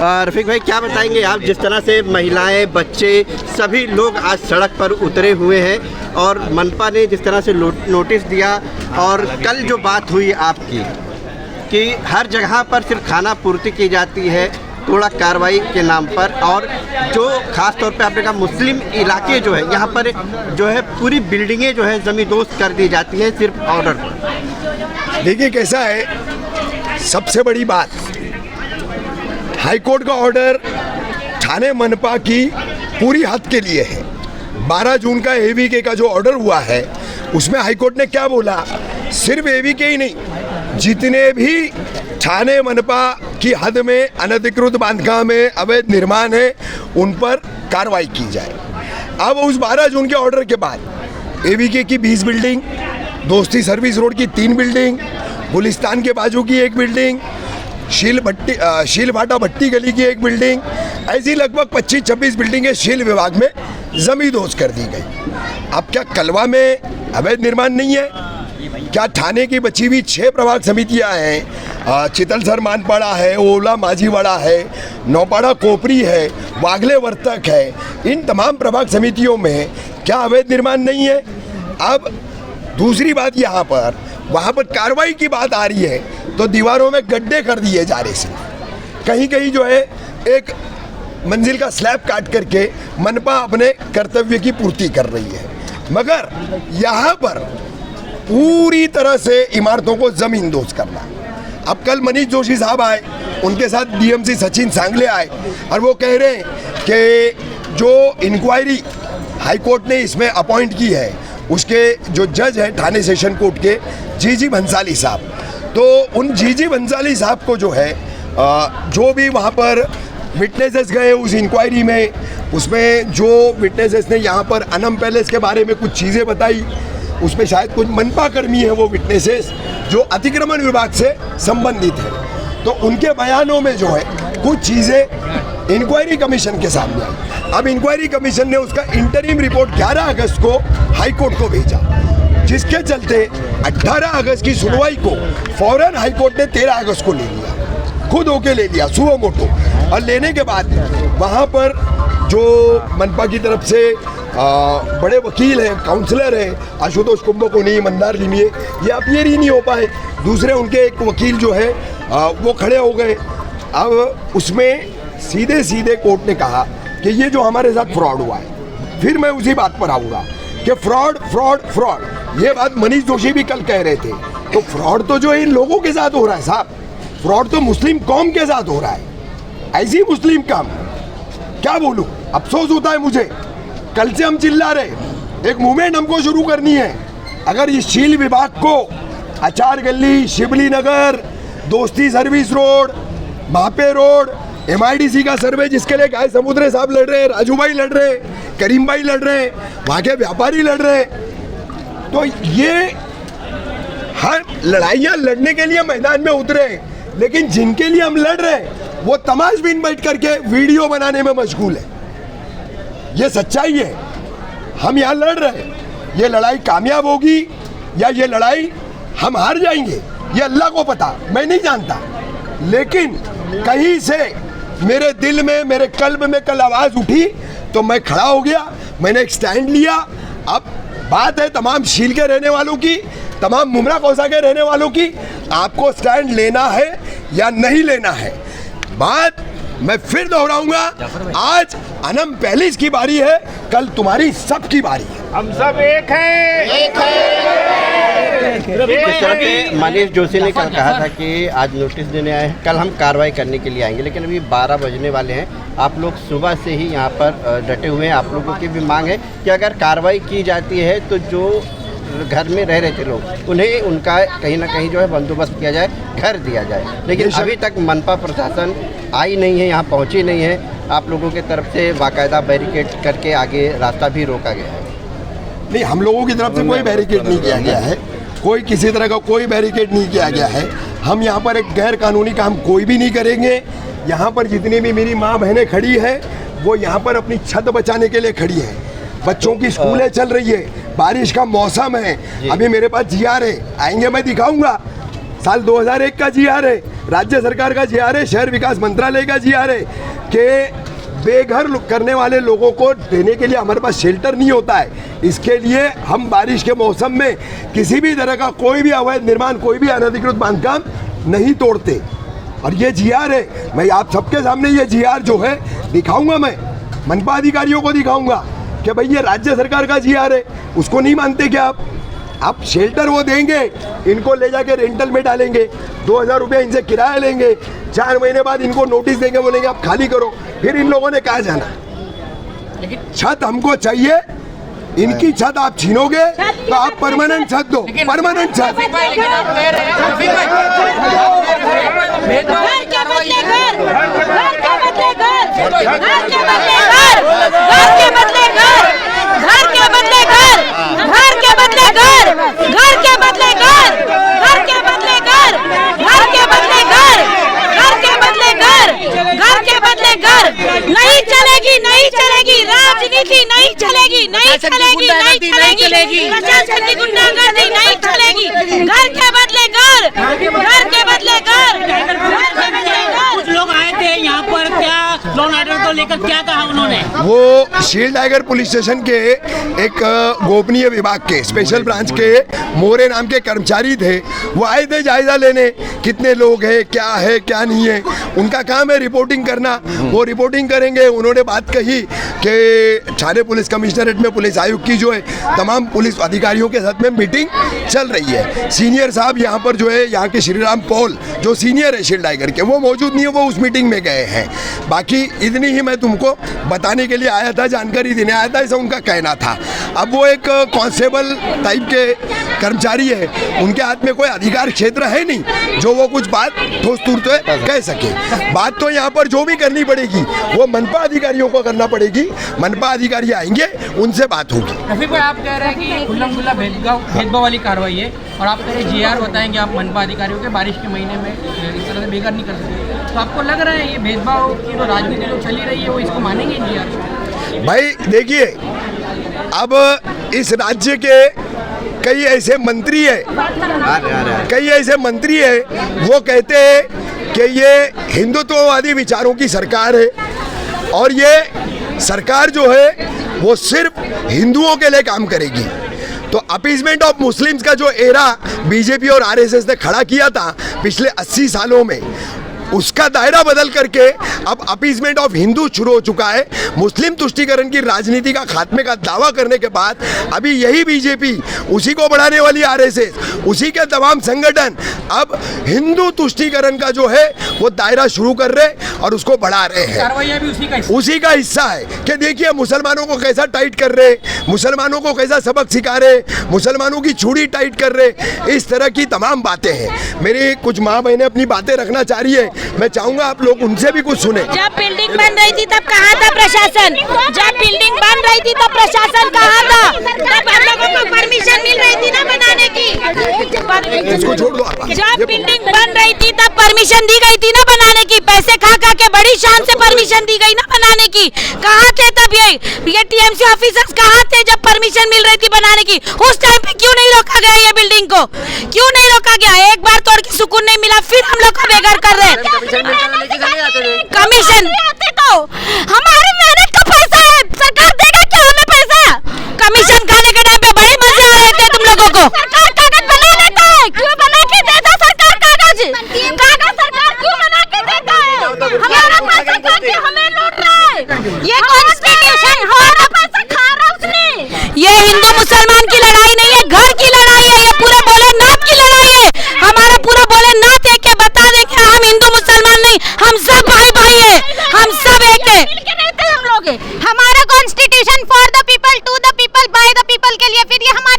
रफ़ीक भाई, क्या बताएंगे आप, जिस तरह से महिलाएं, बच्चे, सभी लोग आज सड़क पर उतरे हुए हैं और मनपा ने जिस तरह से नोटिस दिया, और कल जो बात हुई आपकी कि हर जगह पर सिर्फ खाना पूर्ति की जाती है थोड़ा कार्रवाई के नाम पर, और जो ख़ास तौर पे आपने कहा मुस्लिम इलाके जो है यहाँ पर जो है पूरी बिल्डिंगें जो है ज़मींदोज़ कर दी जाती हैं सिर्फ ऑर्डर पर। देखिए कैसा है, सबसे बड़ी बात, हाईकोर्ट का ऑर्डर ठाणे मनपा की पूरी हद के लिए है। 12 जून का एवीके का जो ऑर्डर हुआ है उसमें हाईकोर्ट ने क्या बोला, सिर्फ एवीके ही नहीं, जितने भी ठाणे मनपा की हद में अनधिकृत बांधकाम है, अवैध निर्माण है, उन पर कार्रवाई की जाए। अब उस 12 जून के ऑर्डर के बाद एवीके की 20 बिल्डिंग, दोस्ती सर्विस रोड की 3 बिल्डिंग, गुलिस्तान के बाजू की 1 बिल्डिंग, शील भाटा भट्टी गली की 1 बिल्डिंग, ऐसी लगभग 25-26 बिल्डिंगें शील विभाग में जमींदोज कर दी गई। अब क्या कलवा में अवैध निर्माण नहीं है? क्या ठाणे की बची हुई 6 प्रभाग समितियां हैं, चितलसर मानपाड़ा है, ओला माझीवाड़ा है, नौपाड़ा कोपरी है, वागले वर्तक है, इन तमाम प्रभाग समितियों में क्या अवैध निर्माण नहीं है? अब दूसरी बात, यहाँ पर वहाँ पर कार्रवाई की बात आ रही है तो दीवारों में गड्ढे कर दिए जा रहे हैं। कहीं कहीं जो है एक मंजिल का स्लैब काट करके मनपा अपने कर्तव्य की पूर्ति कर रही है, मगर यहाँ पर पूरी तरह से इमारतों को जमींदोज करना। अब कल मनीष जोशी साहब आए, उनके साथ डीएमसी सचिन सांगले आए और वो कह रहे हैं कि जो इंक्वायरी हाईकोर्ट ने इसमें अपॉइंट की है, उसके जो जज हैं ठाणे सेशन कोर्ट के जीजी भंसाली साहब, तो उन जीजी भंसाली साहब को जो है जो भी वहाँ पर विटनेसेस गए उस इंक्वायरी में, उसमें जो विटनेसेस ने यहाँ पर अनम पैलेस के बारे में कुछ चीज़ें बताई, उसमें शायद कुछ मनपा कर्मी है वो विटनेसेस जो अतिक्रमण विभाग से संबंधित है, तो उनके बयानों में जो है कुछ चीज़ें इंक्वायरी कमीशन के सामने आई। अब इंक्वायरी कमीशन ने उसका इंटरिम रिपोर्ट 11 अगस्त को हाईकोर्ट को भेजा, जिसके चलते 18 अगस्त की सुनवाई को फौरन हाईकोर्ट ने 13 अगस्त को ले लिया, खुद होके ले लिया सुओ मोटो। और लेने के बाद वहाँ पर जो मनपा की तरफ से बड़े वकील हैं, काउंसलर हैं, आशुतोष कुंभकोणी, मंदार लिमिये, ये अपीयर ही नहीं हो पाए। दूसरे उनके एक वकील जो है वो खड़े हो गए। अब उसमें सीधे सीधे कोर्ट ने कहा कि ये जो हमारे साथ फ्रॉड हुआ है, फिर मैं उसी बात पर आऊँगा कि फ्रॉड फ्रॉड फ्रॉड, ये बात मनीष जोशी भी कल कह रहे थे। तो फ्रॉड तो जो इन लोगों के साथ हो रहा है साहब, फ्रॉड तो मुस्लिम कौम के साथ हो रहा है। ऐसी मुस्लिम कौम, क्या बोलूं, अफसोस होता है मुझे। कल से हम चिल्ला रहे, एक मूवमेंट हमको शुरू करनी है। अगर इस शील विभाग को आचार गली, शिवली नगर, दोस्ती सर्विस रोड, भापे रोड, MIDC का सर्वे जिसके लिए गाय समुद्रे साहब लड़ रहे हैं, राजू भाई लड़ रहे हैं, करीम भाई लड़ रहे हैं, वहाँ के व्यापारी लड़ रहे हैं, तो ये हर लड़ाइयाँ लड़ने के लिए मैदान में उतरे हैं, लेकिन जिनके लिए हम लड़ रहे हैं वो तमाशबीन बैठ करके वीडियो बनाने में मशगूल है। ये सच्चाई है, हम यहाँ लड़ रहे हैं। ये लड़ाई कामयाब होगी या ये लड़ाई हम हार जाएंगे, ये अल्लाह को पता, मैं नहीं जानता। लेकिन कहीं से मेरे दिल में, मेरे कल्ब में कल आवाज़ उठी तो मैं खड़ा हो गया, मैंने एक स्टैंड लिया। अब बात है तमाम शील के रहने वालों की, तमाम मुमरा कौसा के रहने वालों की, आपको स्टैंड लेना है या नहीं लेना है। बात मैं फिर दोहराऊंगा, आज अनम पैलेस की बारी है, कल तुम्हारी सब की बारी है। हम सब एक हैं, एक हैं। मनीष जोशी ने कल कहा था कि आज नोटिस देने आए हैं, कल हम कार्रवाई करने के लिए आएंगे, लेकिन अभी 12 बजने वाले हैं। आप लोग सुबह से ही यहाँ पर डटे हुए हैं। आप लोगों की भी मांग है कि अगर कार्रवाई की जाती है तो जो घर में रह रहे थे लोग, उन्हें उनका कहीं ना कहीं जो है बंदोबस्त किया जाए, घर दिया जाए। लेकिन अभी तक मनपा प्रशासन आई नहीं है, यहाँ पहुँची नहीं है। आप लोगों के तरफ से बाकायदा बैरिकेड करके आगे रास्ता भी रोका गया है। नहीं, हम लोगों की तरफ से कोई बैरिकेड नहीं किया गया है, कोई किसी तरह का कोई बैरिकेड नहीं किया गया है। हम यहाँ पर एक गैर कानूनी काम कोई भी नहीं करेंगे। यहाँ पर जितनी भी मेरी माँ बहनें खड़ी है वो यहाँ पर अपनी छत बचाने के लिए खड़ी है। बच्चों की स्कूलें चल रही है, बारिश का मौसम है। अभी मेरे पास GR है, आएंगे मैं दिखाऊंगा, साल 2001 का GR है, राज्य सरकार का जीआर है, शहर विकास मंत्रालय का जीआर है कि बेघर करने वाले लोगों को देने के लिए हमारे पास शेल्टर नहीं होता है। इसके लिए हम बारिश के मौसम में किसी भी तरह का कोई भी अवैध निर्माण, कोई भी अनधिकृत बांधकाम नहीं तोड़ते। और ये जीआर है, मैं आप सबके सामने ये जीआर जो है दिखाऊंगा, मैं मनपा अधिकारियों को दिखाऊंगा कि भाई ये राज्य सरकार का जीआर है। उसको नहीं मानते क्या आप शेल्टर वो देंगे, इनको ले जाके रेंटल में डालेंगे, 2000 रुपये इनसे किराया लेंगे, 4 महीने बाद इनको नोटिस देंगे, बोलेंगे आप खाली करो। फिर इन लोगों ने कहाँ जाना? छत हमको चाहिए, इनकी छत आप छीनोगे तो आप परमानेंट छत दो, परमानेंट छत। नहीं चलेगी, नहीं चलेगी, राजनीति नहीं चलेगी, नहीं चलेगी, नहीं चलेगी, प्रशासन की गुंडागर्दी नहीं चलेगी। घर के बदले घर, घर के बदले घर, घर के बदले घर। कुछ लोग आए थे यहाँ पर, क्या लॉ एंड ऑर्डर को लेकर क्या कहा उन्होंने? वो शील टाइगर पुलिस स्टेशन के एक गोपनीय विभाग के स्पेशल ब्रांच के मोरे नाम के कर्मचारी थे। वो आए थे जायजा लेने, कितने लोग हैं, क्या है क्या नहीं है। उनका काम है रिपोर्टिंग करना, वो रिपोर्टिंग करेंगे। उन्होंने बात कही कि छाने पुलिस कमिश्नरेट में पुलिस आयुक्त की जो है तमाम पुलिस अधिकारियों के साथ में मीटिंग चल रही है। सीनियर साहब यहाँ पर जो है, यहाँ के श्री राम पॉल जो सीनियर है शील टाइगर के, वो मौजूद नहीं है, वो उस मीटिंग में गए हैं। बाकी इतनी ही मैं तुमको बताने के लिए आया था, जानकारी देने आया था, ऐसा उनका कहना था। अब वो एक कांस्टेबल टाइप के कर्मचारी है, उनके हाथ में कोई अधिकार क्षेत्र है नहीं जो वो कुछ बात ठोस तूरते कह सके। बात तो यहाँ पर जो भी करनी पड़ेगी वो मनपा अधिकारियों को करना पड़ेगी। मनपा अधिकारी आएंगे, उनसे बात होगी। रफीक भाई, आप कह रहे हैं कि खुल्लम खुल्ला भेदभाव वाली कार्रवाई है, और आप कह रहे हैं जीआर बताएंगे आप मनपा अधिकारियों के, बारिश के महीने में इस तरह से बेघर नहीं कर सकते। तो आपको लग रहा है ये भेदभाव की जो राजनीति जो चली रही है वो इसको मानेंगे जीआर? भाई देखिए, अब इस राज्य के कई ऐसे मंत्री है, कई ऐसे मंत्री है, वो कहते हैं कि ये हिंदुत्ववादी विचारों की सरकार है और ये सरकार जो है वो सिर्फ हिंदुओं के लिए काम करेगी। तो अपीजमेंट ऑफ मुस्लिम्स का जो एरा बीजेपी और आरएसएस ने खड़ा किया था पिछले 80 सालों में, उसका दायरा बदल करके अब अपीजमेंट ऑफ हिंदू शुरू हो चुका है। मुस्लिम तुष्टीकरण की राजनीति का खात्मे का दावा करने के बाद अभी यही बीजेपी, उसी को बढ़ाने वाली आरएसएस, उसी के तमाम संगठन अब हिंदू तुष्टीकरण का जो है वो दायरा शुरू कर रहे और उसको बढ़ा रहे हैं। कार्रवाई भी उसी का हिस्सा है कि देखिए मुसलमानों को कैसा टाइट कर रहे, मुसलमानों को कैसा सबक सिखा रहे, मुसलमानों की चूड़ी टाइट कर रहे, इस तरह की तमाम बातें हैं। मेरी कुछ माँ बहनें अपनी बातें रखना चाह रही है, मैं चाहूंगा आप लोग उनसे भी कुछ सुने। जब बिल्डिंग बन रही थी तब कहाँ था प्रशासन? जब बिल्डिंग बन रही थी तब प्रशासन कहाँ था? तब हम लोगों को परमिशन मिल रही थी ना बनाने की। इसको छोड़ दो आप। जब बिल्डिंग बन रही थी तब परमिशन दी गई थी ना बनाने की, पैसे खा के बड़ी शान से परमिशन दी गई ना बनाने की। कहाँ थे तब ये टीएमसी ऑफिसर्स कहाँ थे जब परमिशन मिल रही थी बनाने की? उस टाइम पे क्यों नहीं रोका गया ये बिल्डिंग को? क्यों नहीं रोका गया? एक बार तोड़ के सुकून नहीं मिला, फिर हम लोग को बेघर कर रहे हैं। कमीशन आते तो हमारे मेहनत का पैसा है, सरकार देगा क्या हमें पैसा? कमीशन खाने के टाइम पे बड़े मजे आ रहे थे तुम लोगों को। सरकार कागज बना लेता है, क्यों बना के देता सरकार कागज? कागज सरकार क्यों बना के देता है? हमारा पैसा खा के हमें लूट रहा है। ये कॉन्स्टिट्यूशन हमारा पैसा खा रहा उसने। ये हिंदू मुसलमान की लड़ाई नहीं है, घर की लड़ाई है, ये पूरा भोलेनाथ की लड़ाई है। हमारा पूरा भोलेनाथ एक बता दे कि हम हिंदू मुसलमान नहीं, हम सब भाई भाई है, हम सब एक है। हम लोग हमारा constitution for the people, to the people, by the people के लिए, फिर ये हमारे